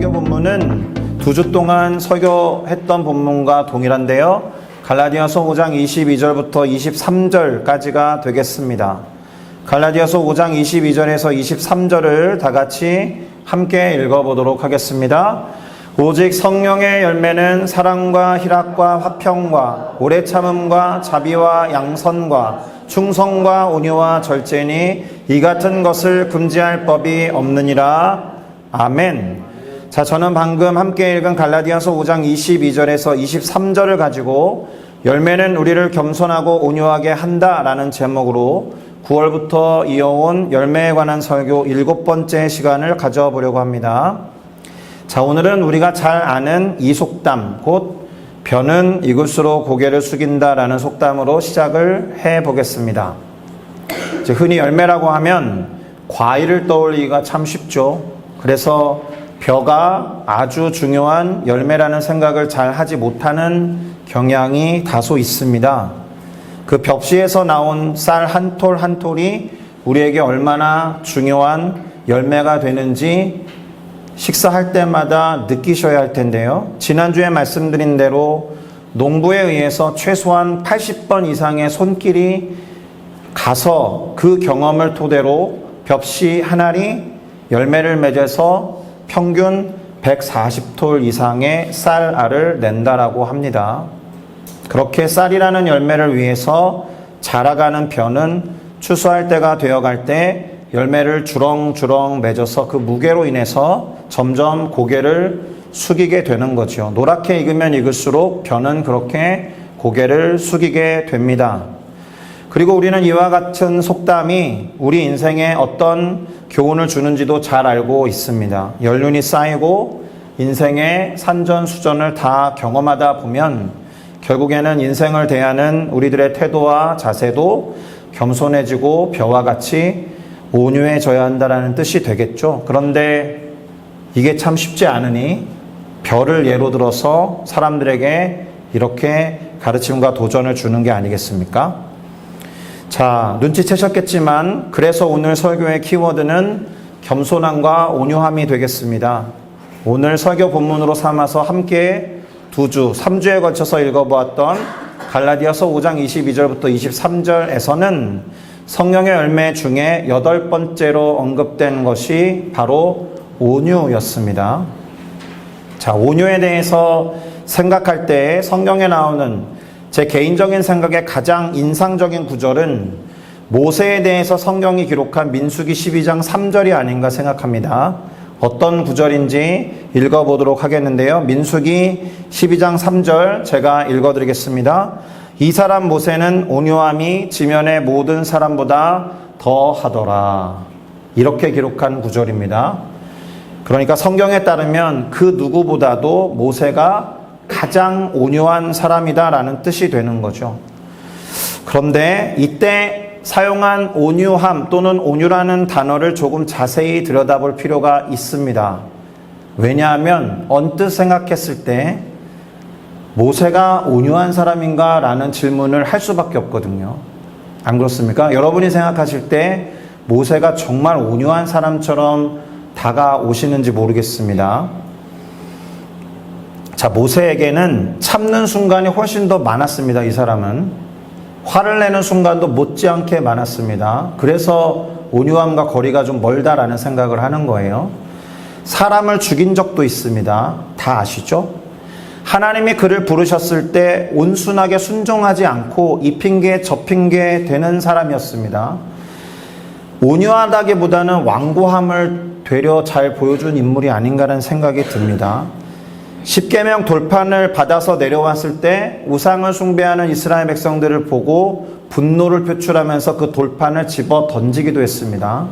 설교 본문은 2주 동안 설교했던 본문과 동일한데요. 갈라디아서 5장 22절부터 23절까지가 되겠습니다. 갈라디아서 5장 22절에서 23절을 다 같이 함께 읽어보도록 하겠습니다. 오직 성령의 열매는 사랑과 희락과 화평과 오래 참음과 자비와 양선과 충성과 온유와 절제니 이 같은 것을 금지할 법이 없느니라. 아멘. 자, 저는 방금 함께 읽은 갈라디아서 5장 22절에서 23절을 가지고 열매는 우리를 겸손하고 온유하게 한다라는 제목으로 9월부터 이어온 열매에 관한 설교 7번째 시간을 가져보려고 합니다. 자, 오늘은 우리가 잘 아는 이 속담, 곧 벼는 익을수록 고개를 숙인다라는 속담으로 시작을 해보겠습니다. 흔히 열매라고 하면 과일을 떠올리기가 참 쉽죠. 그래서 벼가 아주 중요한 열매라는 생각을 잘 하지 못하는 경향이 다소 있습니다. 그 벽시에서 나온 쌀 한 톨 한 톨이 우리에게 얼마나 중요한 열매가 되는지 식사할 때마다 느끼셔야 할 텐데요. 지난주에 말씀드린 대로 농부에 의해서 최소한 80번 이상의 손길이 가서 그 경험을 토대로 벽시 한 알이 열매를 맺어서 평균 140톨 이상의 쌀알을 낸다라고 합니다. 그렇게 쌀이라는 열매를 위해서 자라가는 벼는 추수할 때가 되어갈 때 열매를 주렁주렁 맺어서 그 무게로 인해서 점점 고개를 숙이게 되는 거죠. 노랗게 익으면 익을수록 벼는 그렇게 고개를 숙이게 됩니다. 그리고 우리는 이와 같은 속담이 우리 인생에 어떤 교훈을 주는지도 잘 알고 있습니다. 연륜이 쌓이고 인생의 산전수전을 다 경험하다 보면 결국에는 인생을 대하는 우리들의 태도와 자세도 겸손해지고 벼와 같이 온유해져야 한다는 뜻이 되겠죠. 그런데 이게 참 쉽지 않으니 벼를 예로 들어서 사람들에게 이렇게 가르침과 도전을 주는 게 아니겠습니까? 자, 눈치채셨겠지만 그래서 오늘 설교의 키워드는 겸손함과 온유함이 되겠습니다. 오늘 설교 본문으로 삼아서 함께 2주, 3주에 걸쳐서 읽어보았던 갈라디아서 5장 22절부터 23절에서는 성령의 열매 중에 8번째로 언급된 것이 바로 온유였습니다. 자, 온유에 대해서 생각할 때 성경에 나오는 제 개인적인 생각에 가장 인상적인 구절은 모세에 대해서 성경이 기록한 민수기 12장 3절이 아닌가 생각합니다. 어떤 구절인지 읽어보도록 하겠는데요. 민수기 12장 3절 제가 읽어드리겠습니다. 이 사람 모세는 온유함이 지면의 모든 사람보다 더하더라. 이렇게 기록한 구절입니다. 그러니까 성경에 따르면 그 누구보다도 모세가 가장 온유한 사람이다라는 뜻이 되는 거죠. 그런데 이때 사용한 온유함 또는 온유라는 단어를 조금 자세히 들여다볼 필요가 있습니다. 왜냐하면 언뜻 생각했을 때 모세가 온유한 사람인가 라는 질문을 할 수밖에 없거든요. 안 그렇습니까? 여러분이 생각하실 때 모세가 정말 온유한 사람처럼 다가오시는지 모르겠습니다. 자, 모세에게는 참는 순간이 훨씬 더 많았습니다. 이 사람은 화를 내는 순간도 못지않게 많았습니다. 그래서 온유함과 거리가 좀 멀다라는 생각을 하는 거예요. 사람을 죽인 적도 있습니다. 다 아시죠? 하나님이 그를 부르셨을 때 온순하게 순종하지 않고 이 핑계 저 핑계 되는 사람이었습니다. 온유하다기보다는 완고함을 되려 잘 보여준 인물이 아닌가라는 생각이 듭니다. 십계명 돌판을 받아서 내려왔을 때 우상을 숭배하는 이스라엘 백성들을 보고 분노를 표출하면서 그 돌판을 집어 던지기도 했습니다.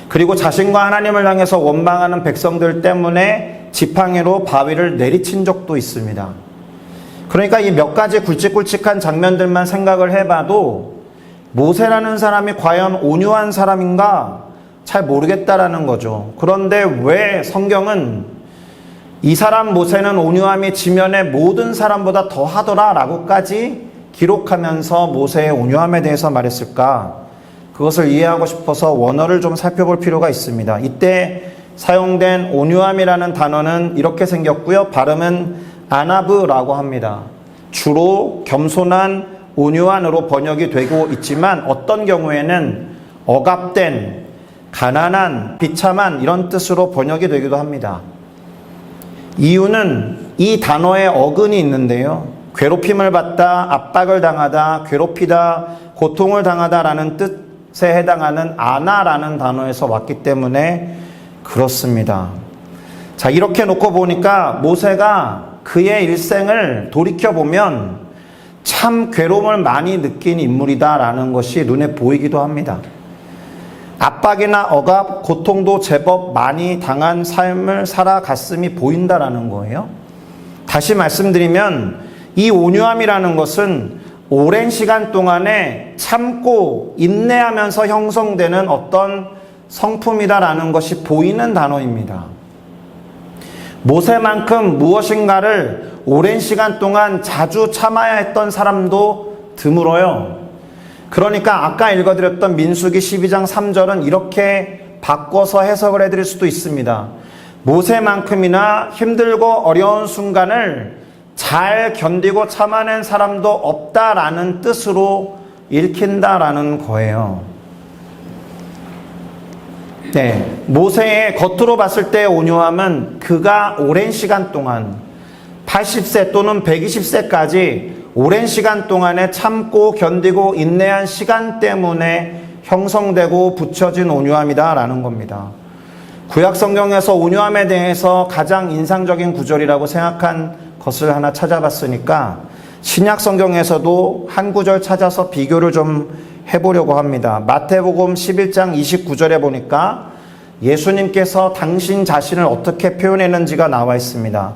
그리고 자신과 하나님을 향해서 원망하는 백성들 때문에 지팡이로 바위를 내리친 적도 있습니다. 그러니까 이 몇 가지 굵직굵직한 장면들만 생각을 해봐도 모세라는 사람이 과연 온유한 사람인가 잘 모르겠다라는 거죠. 그런데 왜 성경은 이 사람 모세는 온유함이 지면의 모든 사람보다 더하더라 라고까지 기록하면서 모세의 온유함에 대해서 말했을까? 그것을 이해하고 싶어서 원어를 좀 살펴볼 필요가 있습니다. 이때 사용된 온유함이라는 단어는 이렇게 생겼고요. 발음은 아나브라고 합니다. 주로 겸손한, 온유한으로 번역이 되고 있지만 어떤 경우에는 억압된, 가난한, 비참한 이런 뜻으로 번역이 되기도 합니다. 이유는 이 단어에 어근이 있는데요. 괴롭힘을 받다, 압박을 당하다, 괴롭히다, 고통을 당하다라는 뜻에 해당하는 아나라는 단어에서 왔기 때문에 그렇습니다. 자, 이렇게 놓고 보니까 모세가 그의 일생을 돌이켜보면 참 괴로움을 많이 느낀 인물이다라는 것이 눈에 보이기도 합니다. 압박이나 억압, 고통도 제법 많이 당한 삶을 살아갔음이 보인다라는 거예요. 다시 말씀드리면 이 온유함이라는 것은 오랜 시간 동안에 참고 인내하면서 형성되는 어떤 성품이다라는 것이 보이는 단어입니다. 모세만큼 무엇인가를 오랜 시간 동안 자주 참아야 했던 사람도 드물어요. 그러니까 아까 읽어드렸던 민수기 12장 3절은 이렇게 바꿔서 해석을 해드릴 수도 있습니다. 모세만큼이나 힘들고 어려운 순간을 잘 견디고 참아낸 사람도 없다라는 뜻으로 읽힌다라는 거예요. 네, 모세의 겉으로 봤을 때의 온유함은 그가 오랜 시간 동안 80세 또는 120세까지 오랜 시간 동안에 참고 견디고 인내한 시간 때문에 형성되고 붙여진 온유함이다라는 겁니다. 구약 성경에서 온유함에 대해서 가장 인상적인 구절이라고 생각한 것을 하나 찾아봤으니까 신약 성경에서도 한 구절 찾아서 비교를 좀 해보려고 합니다. 마태복음 11장 29절에 보니까 예수님께서 당신 자신을 어떻게 표현했는지가 나와 있습니다.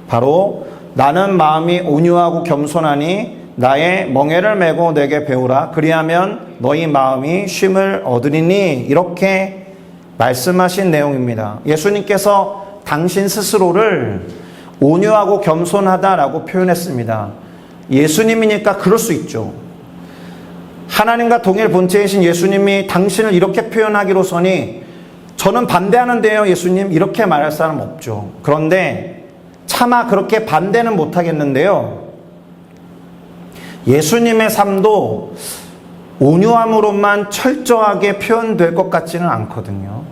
바로 나는 마음이 온유하고 겸손하니 나의 멍에를 메고 내게 배우라. 그리하면 너희 마음이 쉼을 얻으리니. 이렇게 말씀하신 내용입니다. 예수님께서 당신 스스로를 온유하고 겸손하다라고 표현했습니다. 예수님이니까 그럴 수 있죠. 하나님과 동일 본체이신 예수님이 당신을 이렇게 표현하기로서니 저는 반대하는데요, 예수님. 이렇게 말할 사람 없죠. 그런데 차마 그렇게 반대는 못하겠는데요. 예수님의 삶도 온유함으로만 철저하게 표현될 것 같지는 않거든요.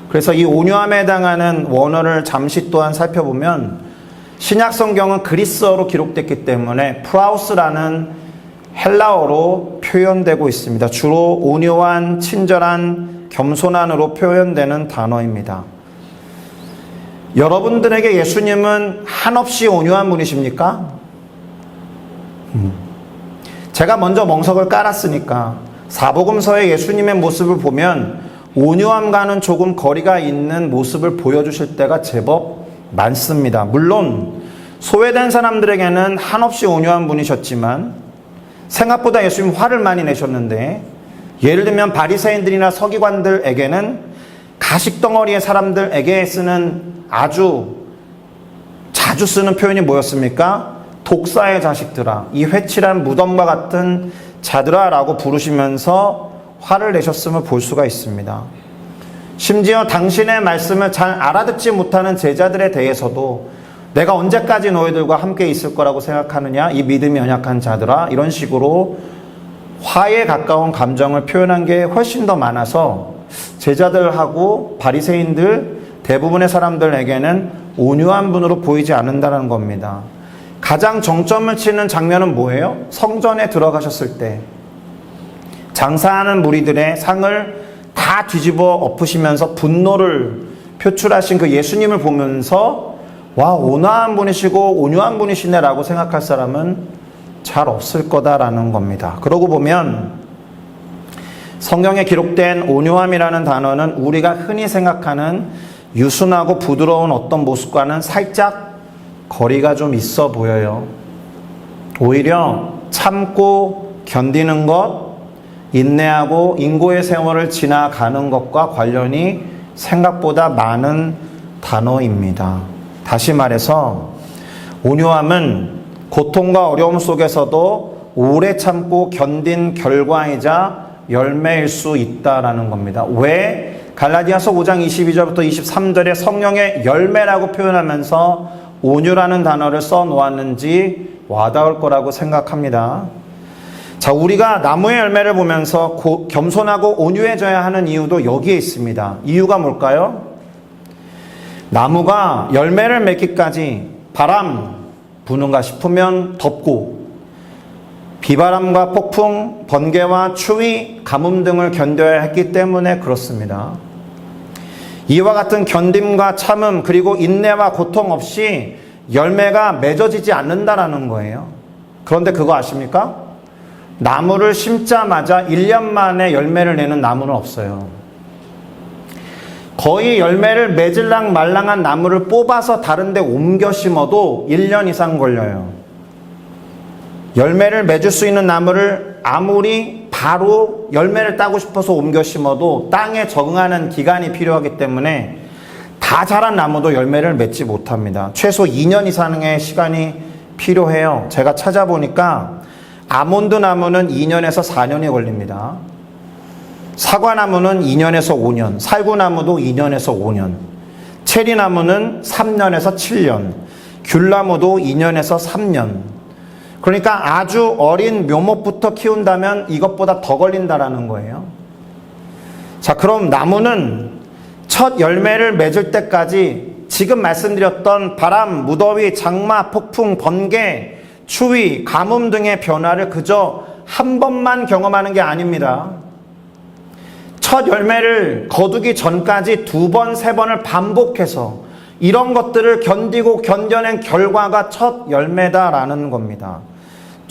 그래서 이 온유함에 해당하는 원어를 잠시 또한 살펴보면 신약 성경은 그리스어로 기록됐기 때문에 프라우스라는 헬라어로 표현되고 있습니다. 주로 온유한, 친절한, 겸손한으로 표현되는 단어입니다. 여러분들에게 예수님은 한없이 온유한 분이십니까? 제가 먼저 멍석을 깔았으니까 사복음서의 예수님의 모습을 보면 온유함과는 조금 거리가 있는 모습을 보여주실 때가 제법 많습니다. 물론 소외된 사람들에게는 한없이 온유한 분이셨지만 생각보다 예수님 화를 많이 내셨는데, 예를 들면 바리새인들이나 서기관들에게는 가식덩어리의 사람들에게 쓰는 아주 자주 쓰는 표현이 뭐였습니까? 독사의 자식들아, 이 회칠한 무덤과 같은 자들아 라고 부르시면서 화를 내셨음을 볼 수가 있습니다. 심지어 당신의 말씀을 잘 알아듣지 못하는 제자들에 대해서도 내가 언제까지 너희들과 함께 있을 거라고 생각하느냐, 이 믿음이 연약한 자들아, 이런 식으로 화에 가까운 감정을 표현한 게 훨씬 더 많아서 제자들하고 바리새인들 대부분의 사람들에게는 온유한 분으로 보이지 않는다는 겁니다. 가장 정점을 치는 장면은 뭐예요? 성전에 들어가셨을 때 장사하는 무리들의 상을 다 뒤집어 엎으시면서 분노를 표출하신 그 예수님을 보면서 와, 온화한 분이시고 온유한 분이시네 라고 생각할 사람은 잘 없을 거다라는 겁니다. 그러고 보면 성경에 기록된 온유함이라는 단어는 우리가 흔히 생각하는 유순하고 부드러운 어떤 모습과는 살짝 거리가 좀 있어 보여요. 오히려 참고 견디는 것, 인내하고 인고의 세월을 지나가는 것과 관련이 생각보다 많은 단어입니다. 다시 말해서 온유함은 고통과 어려움 속에서도 오래 참고 견딘 결과이자 열매일 수 있다라는 겁니다. 왜 갈라디아서 5장 22절부터 23절에 성령의 열매라고 표현하면서 온유라는 단어를 써 놓았는지 와닿을 거라고 생각합니다. 자, 우리가 나무의 열매를 보면서 겸손하고 온유해져야 하는 이유도 여기에 있습니다. 이유가 뭘까요? 나무가 열매를 맺기까지 바람 부는가 싶으면 덥고 비바람과 폭풍, 번개와 추위, 가뭄 등을 견뎌야 했기 때문에 그렇습니다. 이와 같은 견딤과 참음 그리고 인내와 고통 없이 열매가 맺어지지 않는다라는 거예요. 그런데 그거 아십니까? 나무를 심자마자 1년 만에 열매를 내는 나무는 없어요. 거의 열매를 맺을랑 말랑한 나무를 뽑아서 다른 데 옮겨 심어도 1년 이상 걸려요. 열매를 맺을 수 있는 나무를 아무리 바로 열매를 따고 싶어서 옮겨 심어도 땅에 적응하는 기간이 필요하기 때문에 다 자란 나무도 열매를 맺지 못합니다. 최소 2년 이상의 시간이 필요해요. 제가 찾아보니까 아몬드 나무는 2년에서 4년이 걸립니다. 사과나무는 2년에서 5년, 살구나무도 2년에서 5년, 체리나무는 3년에서 7년, 귤나무도 2년에서 3년. 그러니까 아주 어린 묘목부터 키운다면 이것보다 더 걸린다라는 거예요. 자, 그럼 나무는 첫 열매를 맺을 때까지 지금 말씀드렸던 바람, 무더위, 장마, 폭풍, 번개, 추위, 가뭄 등의 변화를 그저 한 번만 경험하는 게 아닙니다. 첫 열매를 거두기 전까지 2번, 3번을 반복해서 이런 것들을 견디고 견뎌낸 결과가 첫 열매다라는 겁니다.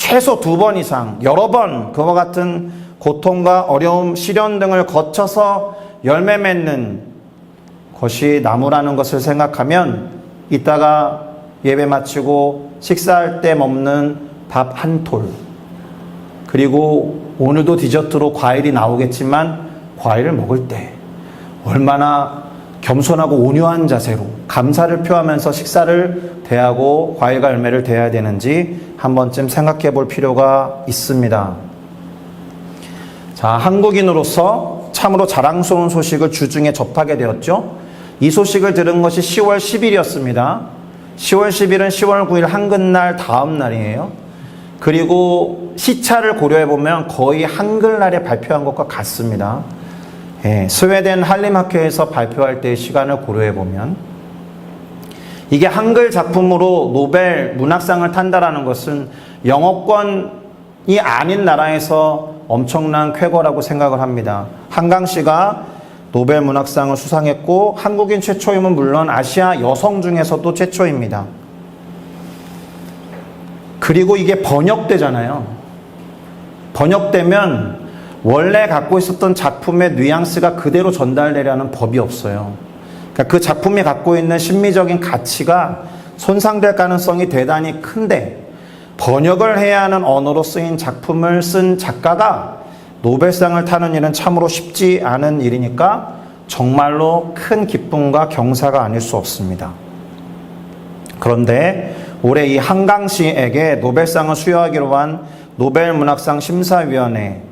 최소 2번 이상, 여러 번 그와 같은 고통과 어려움, 시련 등을 거쳐서 열매 맺는 것이 나무라는 것을 생각하면 이따가 예배 마치고 식사할 때 먹는 밥 한 톨, 그리고 오늘도 디저트로 과일이 나오겠지만 과일을 먹을 때 얼마나 겸손하고 온유한 자세로 감사를 표하면서 식사를 대하고 과일과 열매를 대해야 되는지 한 번쯤 생각해 볼 필요가 있습니다. 자, 한국인으로서 참으로 자랑스러운 소식을 주중에 접하게 되었죠. 이 소식을 들은 것이 10월 10일이었습니다. 10월 10일은 10월 9일 한글날 다음 날이에요. 그리고 시차를 고려해 보면 거의 한글날에 발표한 것과 같습니다. 스웨덴 할림학회에서 발표할 때의 시간을 고려해 보면 이게 한글 작품으로 노벨 문학상을 탄다라는 것은 영어권이 아닌 나라에서 엄청난 쾌거라고 생각을 합니다. 한강 씨가 노벨 문학상을 수상했고 한국인 최초임은 물론 아시아 여성 중에서도 최초입니다. 그리고 이게 번역되잖아요. 번역되면 원래 갖고 있었던 작품의 뉘앙스가 그대로 전달되려는 법이 없어요. 그러니까 그 작품이 갖고 있는 심미적인 가치가 손상될 가능성이 대단히 큰데 번역을 해야 하는 언어로 쓰인 작품을 쓴 작가가 노벨상을 타는 일은 참으로 쉽지 않은 일이니까 정말로 큰 기쁨과 경사가 아닐 수 없습니다. 그런데 올해 이 한강 씨에게 노벨상을 수여하기로 한 노벨문학상 심사위원회,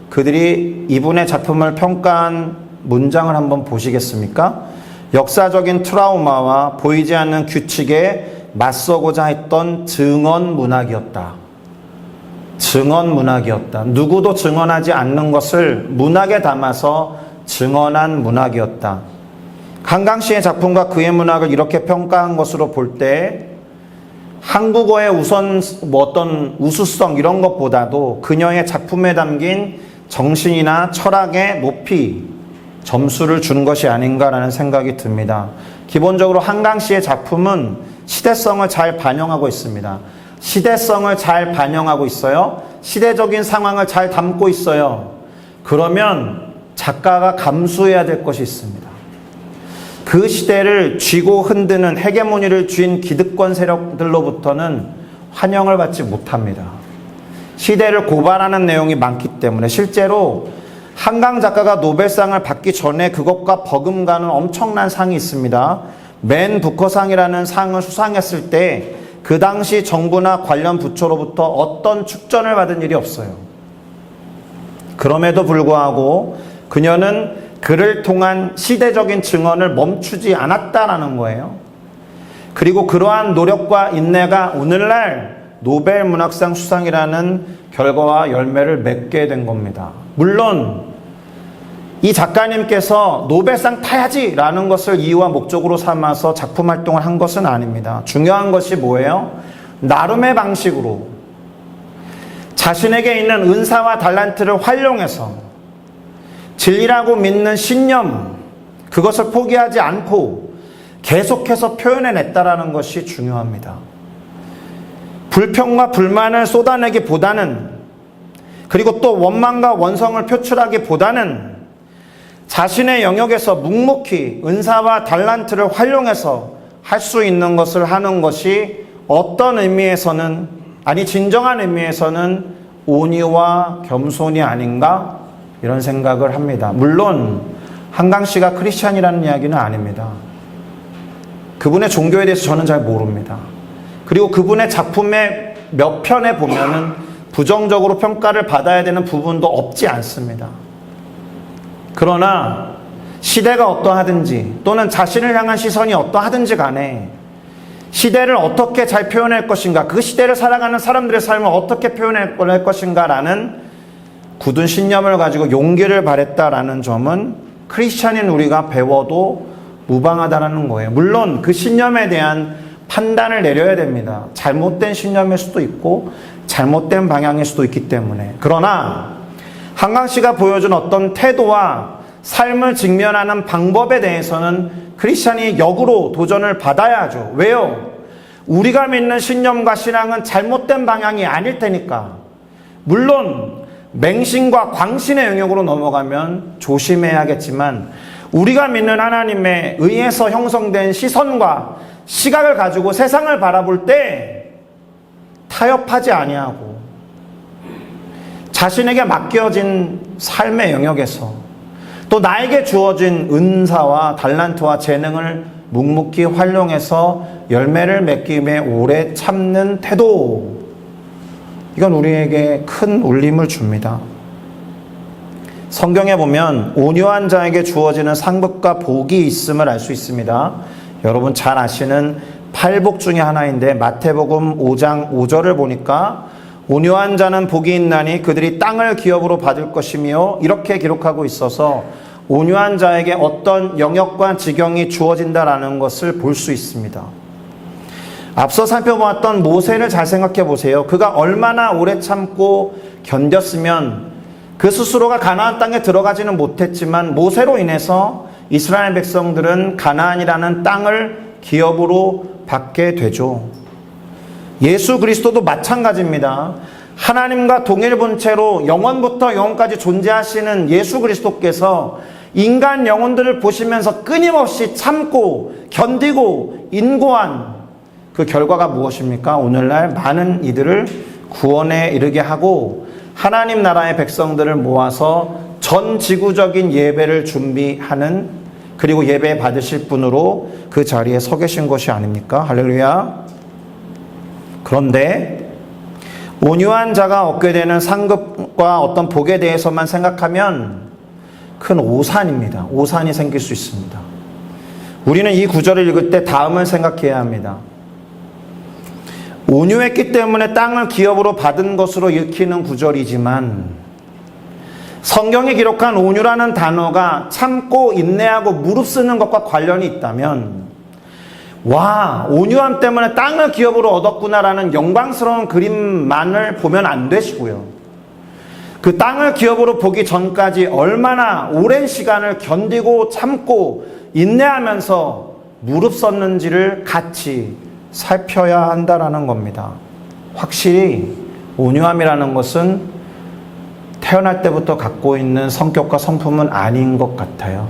그들이 이분의 작품을 평가한 문장을 한번 보시겠습니까? 역사적인 트라우마와 보이지 않는 규칙에 맞서고자 했던 증언문학이었다. 증언문학이었다. 누구도 증언하지 않는 것을 문학에 담아서 증언한 문학이었다. 한강 씨의 작품과 그의 문학을 이렇게 평가한 것으로 볼 때 한국어의 우선 어떤 우수성 이런 것보다도 그녀의 작품에 담긴 정신이나 철학에 높이 점수를 준 것이 아닌가라는 생각이 듭니다. 기본적으로 한강 씨의 작품은 시대성을 잘 반영하고 있습니다. 시대성을 잘 반영하고 있어요. 시대적인 상황을 잘 담고 있어요. 그러면 작가가 감수해야 될 것이 있습니다. 그 시대를 쥐고 흔드는 헤게모니를 쥔 기득권 세력들로부터는 환영을 받지 못합니다. 시대를 고발하는 내용이 많기 때문에 실제로 한강 작가가 노벨상을 받기 전에 그것과 버금가는 엄청난 상이 있습니다. 맨 부커상이라는 상을 수상했을 때 그 당시 정부나 관련 부처로부터 어떤 축전을 받은 일이 없어요. 그럼에도 불구하고 그녀는 그를 통한 시대적인 증언을 멈추지 않았다라는 거예요. 그리고 그러한 노력과 인내가 오늘날 노벨 문학상 수상이라는 결과와 열매를 맺게 된 겁니다. 물론 이 작가님께서 노벨상 타야지라는 것을 이유와 목적으로 삼아서 작품 활동을 한 것은 아닙니다. 중요한 것이 뭐예요? 나름의 방식으로 자신에게 있는 은사와 달란트를 활용해서 진리라고 믿는 신념, 그것을 포기하지 않고 계속해서 표현해냈다라는 것이 중요합니다. 불평과 불만을 쏟아내기보다는, 그리고 또 원망과 원성을 표출하기보다는 자신의 영역에서 묵묵히 은사와 달란트를 활용해서 할 수 있는 것을 하는 것이 어떤 의미에서는, 아니 진정한 의미에서는 온유와 겸손이 아닌가 이런 생각을 합니다. 물론 한강 씨가 크리스찬이라는 이야기는 아닙니다. 그분의 종교에 대해서 저는 잘 모릅니다. 그리고 그분의 작품의 몇 편에 보면은 부정적으로 평가를 받아야 되는 부분도 없지 않습니다. 그러나 시대가 어떠하든지 또는 자신을 향한 시선이 어떠하든지 간에 시대를 어떻게 잘 표현할 것인가, 그 시대를 살아가는 사람들의 삶을 어떻게 표현할 것인가라는 굳은 신념을 가지고 용기를 발했다라는 점은 크리스찬인 우리가 배워도 무방하다는 거예요. 물론 그 신념에 대한 판단을 내려야 됩니다. 잘못된 신념일 수도 있고 잘못된 방향일 수도 있기 때문에. 그러나 한강 씨가 보여준 어떤 태도와 삶을 직면하는 방법에 대해서는 크리스찬이 역으로 도전을 받아야 하죠. 왜요? 우리가 믿는 신념과 신앙은 잘못된 방향이 아닐 테니까. 물론 맹신과 광신의 영역으로 넘어가면 조심해야겠지만 우리가 믿는 하나님에 의해서 형성된 시선과 시각을 가지고 세상을 바라볼 때 타협하지 아니하고 자신에게 맡겨진 삶의 영역에서 또 나에게 주어진 은사와 달란트와 재능을 묵묵히 활용해서 열매를 맺기 위해 오래 참는 태도, 이건 우리에게 큰 울림을 줍니다. 성경에 보면 온유한 자에게 주어지는 상급과 복이 있음을 알 수 있습니다. 여러분 잘 아시는 팔복 중에 하나인데 마태복음 5장 5절을 보니까 온유한 자는 복이 있나니 그들이 땅을 기업으로 받을 것이며 이렇게 기록하고 있어서 온유한 자에게 어떤 영역과 지경이 주어진다라는 것을 볼 수 있습니다. 앞서 살펴보았던 모세를 잘 생각해 보세요. 그가 얼마나 오래 참고 견뎠으면 그 스스로가 가나안 땅에 들어가지는 못했지만 모세로 인해서 이스라엘 백성들은 가나안이라는 땅을 기업으로 받게 되죠. 예수 그리스도도 마찬가지입니다. 하나님과 동일본체로 영원부터 영원까지 존재하시는 예수 그리스도께서 인간 영혼들을 보시면서 끊임없이 참고 견디고 인고한 그 결과가 무엇입니까? 오늘날 많은 이들을 구원에 이르게 하고 하나님 나라의 백성들을 모아서 전 지구적인 예배를 준비하는, 그리고 예배 받으실 분으로 그 자리에 서 계신 것이 아닙니까? 할렐루야. 그런데 온유한 자가 얻게 되는 상급과 어떤 복에 대해서만 생각하면 큰 오산입니다. 오산이 생길 수 있습니다. 우리는 이 구절을 읽을 때 다음을 생각해야 합니다. 온유했기 때문에 땅을 기업으로 받은 것으로 읽히는 구절이지만 성경이 기록한 온유라는 단어가 참고 인내하고 무릎 쓰는 것과 관련이 있다면, 와, 온유함 때문에 땅을 기업으로 얻었구나라는 영광스러운 그림만을 보면 안 되시고요. 그 땅을 기업으로 보기 전까지 얼마나 오랜 시간을 견디고 참고 인내하면서 무릎 섰는지를 같이 살펴야 한다라는 겁니다. 확실히 온유함이라는 것은 태어날 때부터 갖고 있는 성격과 성품은 아닌 것 같아요.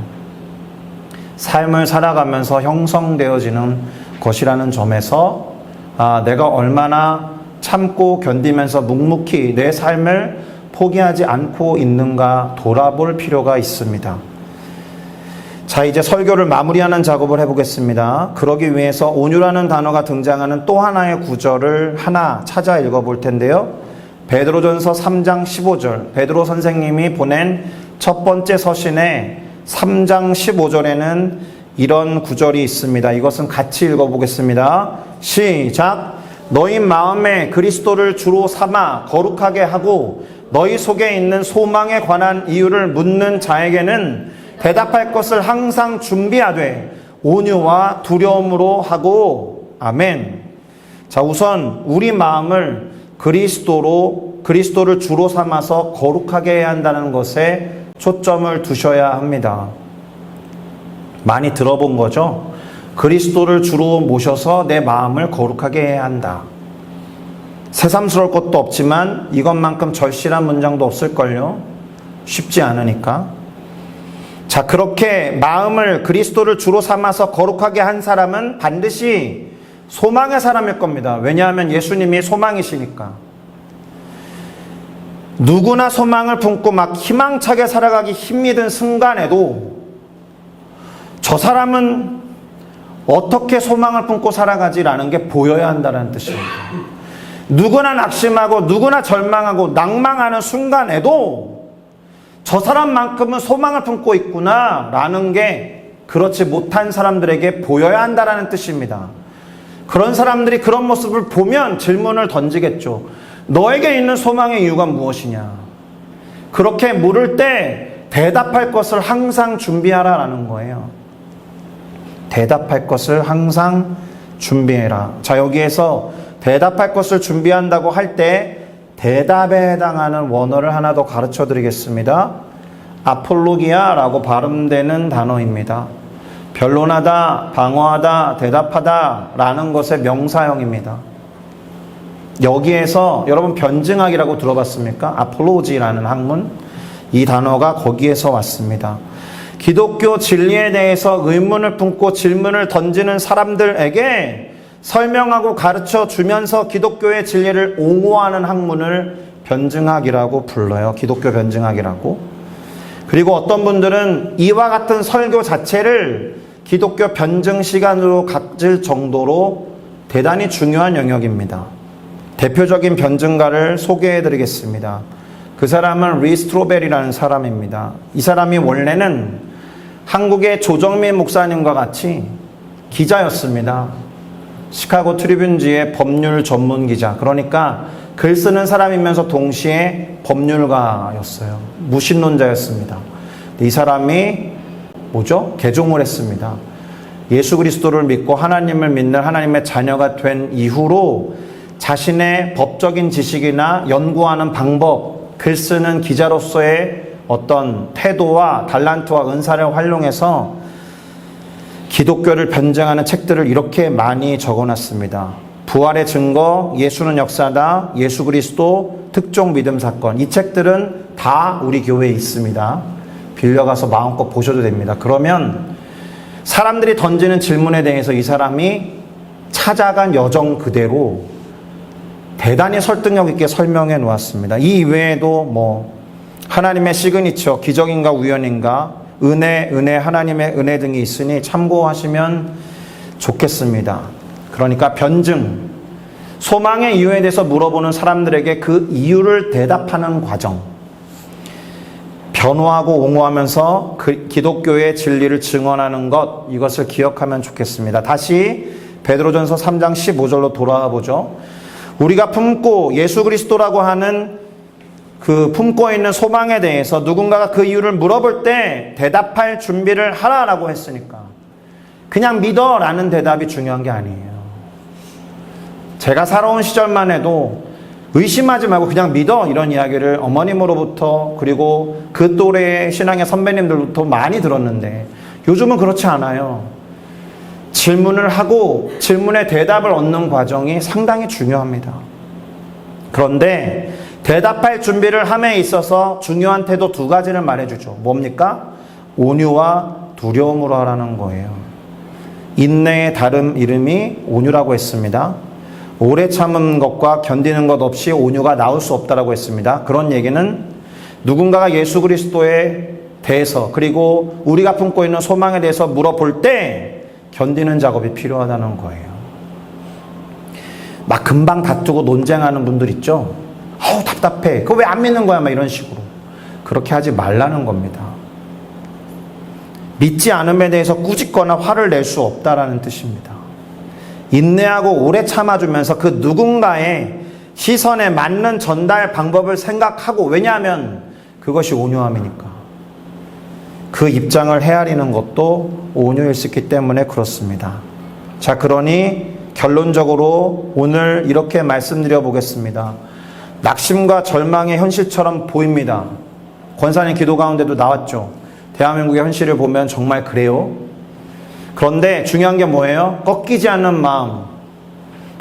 삶을 살아가면서 형성되어지는 것이라는 점에서 내가 얼마나 참고 견디면서 묵묵히 내 삶을 포기하지 않고 있는가 돌아볼 필요가 있습니다. 자, 이제 설교를 마무리하는 작업을 해보겠습니다. 그러기 위해서 온유라는 단어가 등장하는 또 하나의 구절을 하나 찾아 읽어볼 텐데요. 베드로전서 3장 15절, 베드로 선생님이 보낸 첫 번째 서신의 3장 15절에는 이런 구절이 있습니다. 이것은 같이 읽어보겠습니다. 시작. 너희 마음에 그리스도를 주로 삼아 거룩하게 하고 너희 속에 있는 소망에 관한 이유를 묻는 자에게는 대답할 것을 항상 준비하되 온유와 두려움으로 하고. 아멘. 자, 우선 우리 마음을 그리스도를 주로 삼아서 거룩하게 해야 한다는 것에 초점을 두셔야 합니다. 많이 들어본 거죠? 그리스도를 주로 모셔서 내 마음을 거룩하게 해야 한다. 새삼스러울 것도 없지만 이것만큼 절실한 문장도 없을걸요? 쉽지 않으니까. 자, 그렇게 마음을 그리스도를 주로 삼아서 거룩하게 한 사람은 반드시 소망의 사람일 겁니다. 왜냐하면 예수님이 소망이시니까. 누구나 소망을 품고 막 희망차게 살아가기 힘이 든 순간에도 저 사람은 어떻게 소망을 품고 살아가지라는 게 보여야 한다는 뜻입니다. 누구나 낙심하고 누구나 절망하고 낭망하는 순간에도 저 사람만큼은 소망을 품고 있구나 라는 게 그렇지 못한 사람들에게 보여야 한다는 뜻입니다. 그런 사람들이 그런 모습을 보면 질문을 던지겠죠. 너에게 있는 소망의 이유가 무엇이냐? 그렇게 물을 때 대답할 것을 항상 준비하라라는 거예요. 대답할 것을 항상 준비해라. 자, 여기에서 대답할 것을 준비한다고 할 때 대답에 해당하는 원어를 하나 더 가르쳐 드리겠습니다. 아폴로기아라고 발음되는 단어입니다. 변론하다, 방어하다, 대답하다 라는 것의 명사형입니다. 여기에서 여러분 변증학이라고 들어봤습니까? 아폴로지라는 학문, 이 단어가 거기에서 왔습니다. 기독교 진리에 대해서 의문을 품고 질문을 던지는 사람들에게 설명하고 가르쳐 주면서 기독교의 진리를 옹호하는 학문을 변증학이라고 불러요. 기독교 변증학이라고. 그리고 어떤 분들은 이와 같은 설교 자체를 기독교 변증 시간으로 가질 정도로 대단히 중요한 영역입니다. 대표적인 변증가를 소개해 드리겠습니다. 그 사람은 리스트로벨이라는 사람입니다. 이 사람이 원래는 한국의 조정민 목사님과 같이 기자였습니다. 시카고 트리뷴지의 법률 전문 기자. 그러니까 글 쓰는 사람이면서 동시에 법률가였어요. 무신론자였습니다. 이 사람이 뭐죠? 개종을 했습니다. 예수 그리스도를 믿고 하나님을 믿는 하나님의 자녀가 된 이후로 자신의 법적인 지식이나 연구하는 방법, 글 쓰는 기자로서의 어떤 태도와 달란트와 은사를 활용해서 기독교를 변증하는 책들을 이렇게 많이 적어놨습니다. 부활의 증거, 예수는 역사다, 예수 그리스도, 특종 믿음 사건. 이 책들은 다 우리 교회에 있습니다. 빌려가서 마음껏 보셔도 됩니다. 그러면 사람들이 던지는 질문에 대해서 이 사람이 찾아간 여정 그대로 대단히 설득력 있게 설명해 놓았습니다. 이 이외에도 하나님의 시그니처, 기적인가 우연인가, 은혜, 하나님의 은혜 등이 있으니 참고하시면 좋겠습니다. 그러니까 변증, 소망의 이유에 대해서 물어보는 사람들에게 그 이유를 대답하는 과정, 변호하고 옹호하면서 그 기독교의 진리를 증언하는 것, 이것을 기억하면 좋겠습니다. 다시 베드로전서 3장 15절로 돌아와 보죠. 우리가 품고 예수 그리스도라고 하는 그 품고 있는 소망에 대해서 누군가가 그 이유를 물어볼 때 대답할 준비를 하라라고 했으니까 그냥 믿어 라는 대답이 중요한 게 아니에요. 제가 살아온 시절만 해도 의심하지 말고 그냥 믿어 이런 이야기를 어머님으로부터 그리고 그 또래의 신앙의 선배님들부터 많이 들었는데 요즘은 그렇지 않아요. 질문을 하고 질문에 대답을 얻는 과정이 상당히 중요합니다. 그런데 대답할 준비를 함에 있어서 중요한 태도 두 가지를 말해주죠. 뭡니까? 온유와 두려움으로 하라는 거예요. 인내의 다른 이름이 온유라고 했습니다. 오래 참은 것과 견디는 것 없이 온유가 나올 수 없다라고 했습니다. 그런 얘기는 누군가가 예수 그리스도에 대해서 그리고 우리가 품고 있는 소망에 대해서 물어볼 때 견디는 작업이 필요하다는 거예요. 막 금방 다투고 논쟁하는 분들 있죠. 답답해. 그거 왜 안 믿는 거야? 막 이런 식으로. 그렇게 하지 말라는 겁니다. 믿지 않음에 대해서 꾸짖거나 화를 낼 수 없다라는 뜻입니다. 인내하고 오래 참아주면서 그 누군가의 시선에 맞는 전달 방법을 생각하고, 왜냐하면 그것이 온유함이니까. 그 입장을 헤아리는 것도 온유일 수 있기 때문에 그렇습니다. 자, 그러니 결론적으로 오늘 이렇게 말씀드려 보겠습니다. 낙심과 절망의 현실처럼 보입니다. 권사님 기도 가운데도 나왔죠. 대한민국의 현실을 보면 정말 그래요. 그런데 중요한 게 뭐예요? 꺾이지 않는 마음.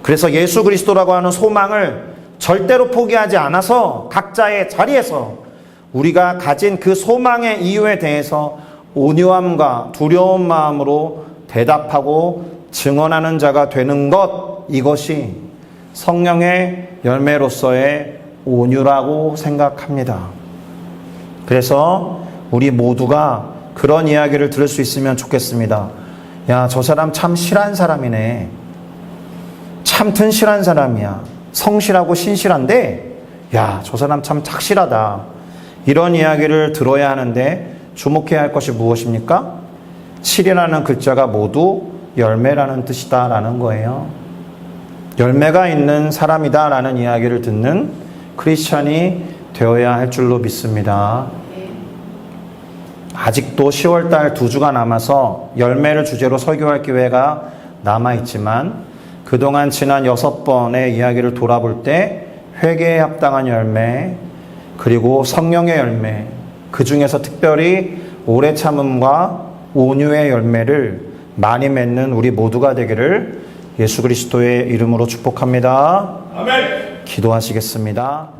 그래서 예수 그리스도라고 하는 소망을 절대로 포기하지 않아서 각자의 자리에서 우리가 가진 그 소망의 이유에 대해서 온유함과 두려운 마음으로 대답하고 증언하는 자가 되는 것, 이것이 성령의 열매로서의 온유라고 생각합니다. 그래서 우리 모두가 그런 이야기를 들을 수 있으면 좋겠습니다. 야, 저 사람 참 실한 사람이네. 참 튼실한 사람이야. 성실하고 신실한데, 야, 저 사람 참 착실하다. 이런 이야기를 들어야 하는데 주목해야 할 것이 무엇입니까? 7이라는 글자가 모두 열매라는 뜻이다라는 거예요. 열매가 있는 사람이다라는 이야기를 듣는 크리스찬이 되어야 할 줄로 믿습니다. 아직도 10월달 2주가 남아서 열매를 주제로 설교할 기회가 남아있지만, 그동안 지난 6번의 이야기를 돌아볼 때 회개에 합당한 열매, 그리고 성령의 열매, 그 중에서 특별히 오래 참음과 온유의 열매를 많이 맺는 우리 모두가 되기를 예수 그리스도의 이름으로 축복합니다. 아멘. 기도하시겠습니다.